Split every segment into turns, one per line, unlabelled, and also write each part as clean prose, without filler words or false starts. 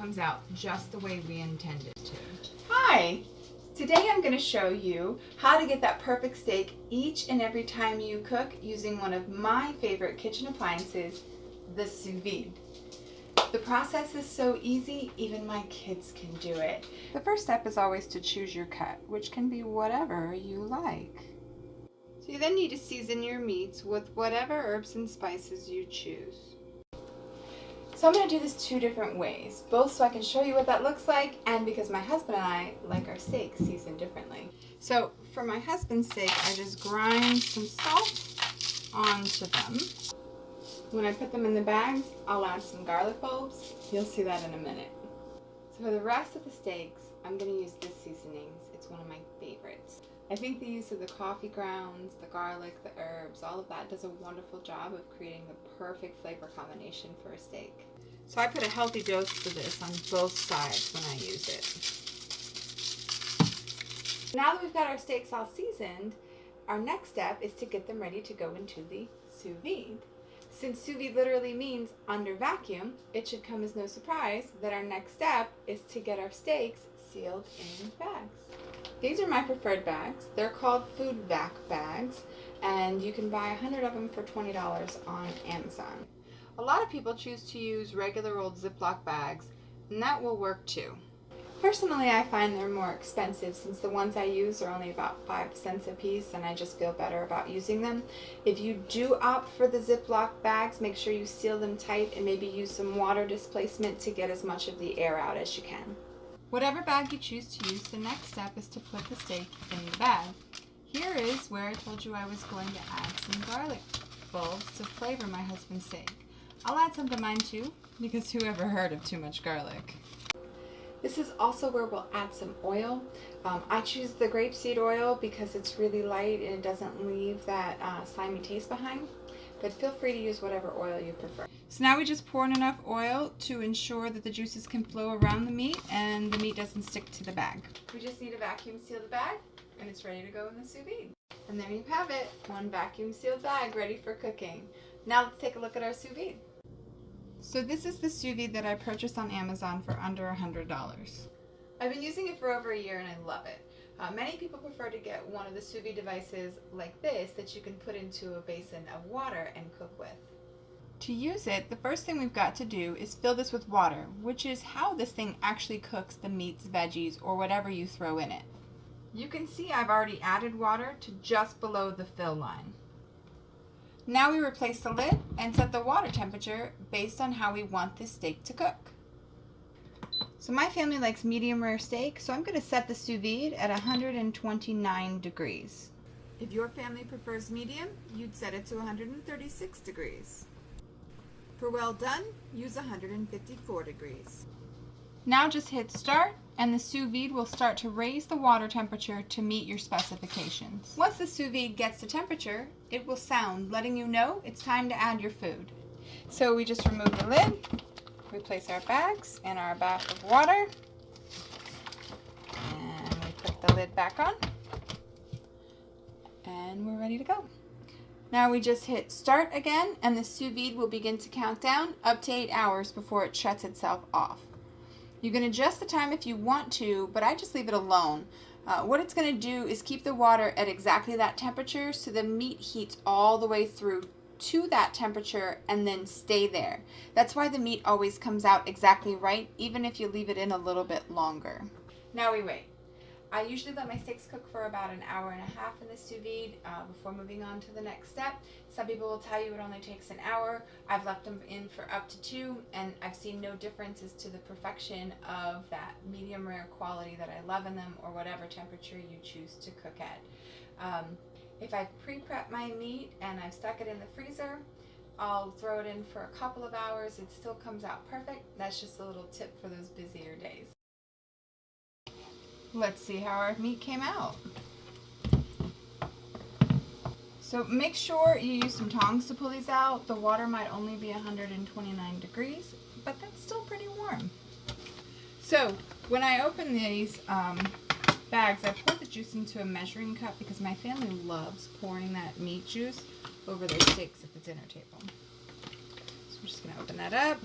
comes out just the way we intend it to.
Hi! Today I'm going to show you how to get that perfect steak each and every time you cook using one of my favorite kitchen appliances, the Sous Vide. The process is so easy, even my kids can do it. The first step is always to choose your cut, which can be whatever you like. So you then need to season your meats with whatever herbs and spices you choose. So I'm going to do this two different ways, both so I can show you what that looks like and because my husband and I like our steaks seasoned differently. So for my husband's steak, I just grind some salt onto them. When I put them in the bags, I'll add some garlic bulbs. You'll see that in a minute. So for the rest of the steaks, I'm going to use this seasonings. It's one of my favorites. I think the use of the coffee grounds, the garlic, the herbs, all of that does a wonderful job of creating the perfect flavor combination for a steak. So I put a healthy dose of this on both sides when I use it. Now that we've got our steaks all seasoned, our next step is to get them ready to go into the sous vide. Since sous vide literally means under vacuum, it should come as no surprise that our next step is to get our steaks sealed in bags. These are my preferred bags. They're called food vac bags, and you can buy 100 of them for $20 on Amazon. A lot of people choose to use regular old Ziploc bags, and that will work too. Personally, I find they're more expensive since the ones I use are only about 5 cents a piece, and I just feel better about using them. If you do opt for the Ziploc bags, make sure you seal them tight and maybe use some water displacement to get as much of the air out as you can. Whatever bag you choose to use, the next step is to put the steak in the bag. Here is where I told you I was going to add some garlic bulbs to flavor my husband's steak. I'll add some to mine too, because who ever heard of too much garlic? This is also where we'll add some oil. I choose the grapeseed oil because it's really light and it doesn't leave that slimy taste behind. But feel free to use whatever oil you prefer. So now we just pour in enough oil to ensure that the juices can flow around the meat and the meat doesn't stick to the bag. We just need to vacuum seal the bag and it's ready to go in the sous vide. And there you have it, one vacuum sealed bag ready for cooking. Now let's take a look at our sous vide. So this is the sous vide that I purchased on Amazon for under $100. I've been using it for over a year and I love it. Many people prefer to get one of the sous vide devices like this that you can put into a basin of water and cook with. To use it, the first thing we've got to do is fill this with water, which is how this thing actually cooks the meats, veggies, or whatever you throw in it. You can see I've already added water to just below the fill line. Now we replace the lid and set the water temperature based on how we want this steak to cook. So my family likes medium rare steak, so I'm going to set the sous vide at 129 degrees. If your family prefers medium, you'd set it to 136 degrees. For well done, use 154 degrees. Now just hit start and the sous vide will start to raise the water temperature to meet your specifications. Once the sous vide gets to temperature, it will sound, letting you know it's time to add your food. So we just remove the lid, we place our bags in our bath of water, and we put the lid back on, and we're ready to go. Now we just hit start again, and the sous vide will begin to count down up to 8 hours before it shuts itself off. You can adjust the time if you want to, but I just leave it alone. What it's going to do is keep the water at exactly that temperature so the meat heats all the way through to that temperature and then stay there. That's why the meat always comes out exactly right, even if you leave it in a little bit longer. Now we wait. I usually let my steaks cook for about an hour and a half in the sous vide before moving on to the next step. Some people will tell you it only takes an hour. I've left them in for up to 2, and I've seen no differences to the perfection of that medium rare quality that I love in them, or whatever temperature you choose to cook at. If I've pre-prepped my meat and I've stuck it in the freezer, I'll throw it in for a couple of hours. It still comes out perfect. That's just a little tip for those busier days. Let's see how our meat came out. So make sure you use some tongs to pull these out. The water might only be 129 degrees, but that's still pretty warm. So when I open these bags, I pour the juice into a measuring cup because my family loves pouring that meat juice over their steaks at the dinner table. So I'm just going to open that up.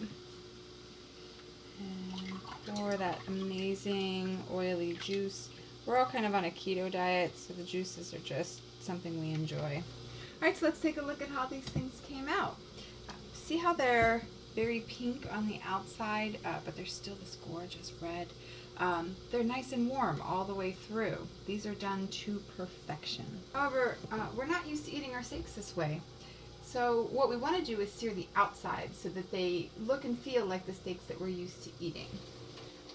And pour that amazing oily juice. We're all kind of on a keto diet, so the juices are just something we enjoy. All right, so let's take a look at how these things came out. See how they're very pink on the outside, but they're still this gorgeous red. They're nice and warm all the way through. These are done to perfection. However, we're not used to eating our steaks this way. So what we want to do is sear the outside so that they look and feel like the steaks that we're used to eating.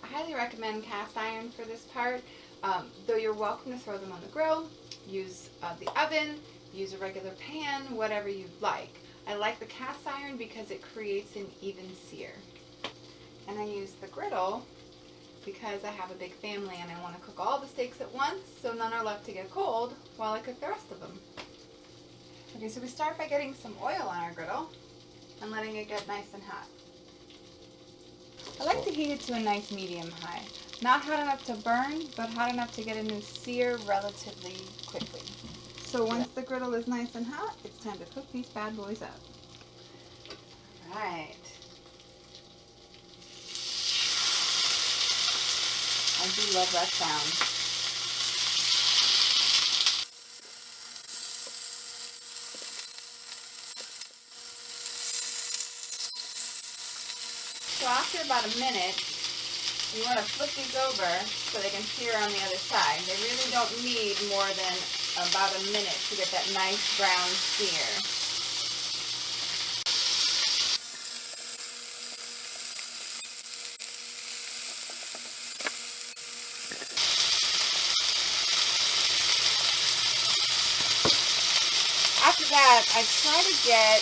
I highly recommend cast iron for this part, though you're welcome to throw them on the grill, use the oven, use a regular pan, whatever you'd like. I like the cast iron because it creates an even sear. And I use the griddle because I have a big family and I want to cook all the steaks at once so none are left to get cold while I cook the rest of them. Okay, so we start by getting some oil on our griddle and letting it get nice and hot. I like to heat it to a nice medium high. Not hot enough to burn, but hot enough to get a new sear relatively quickly. So once the griddle is nice and hot, it's time to cook these bad boys up. All right. I do love that sound. So after about a minute, you want to flip these over so they can sear on the other side. They really don't need more than about a minute to get that nice brown sear. After that, I try to get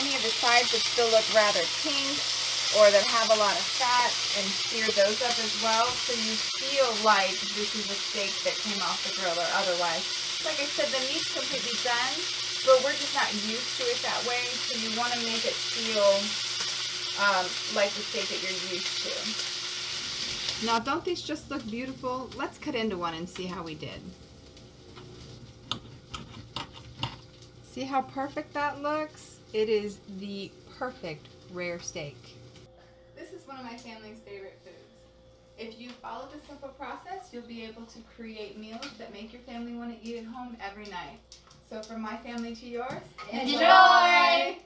any of the sides that still look rather pink or that have a lot of fat and sear those up as well, so you feel like this is a steak that came off the grill or otherwise. Like I said, the meat's completely done, but we're just not used to it that way, so you want to make it feel like the steak that you're used to. Now, don't these just look beautiful? Let's cut into one and see how we did. See how perfect that looks? It is the perfect rare steak. This is one of my family's favorite foods. If you follow this simple process, you'll be able to create meals that make your family want to eat at home every night. So from my family to yours,
enjoy!
Bye!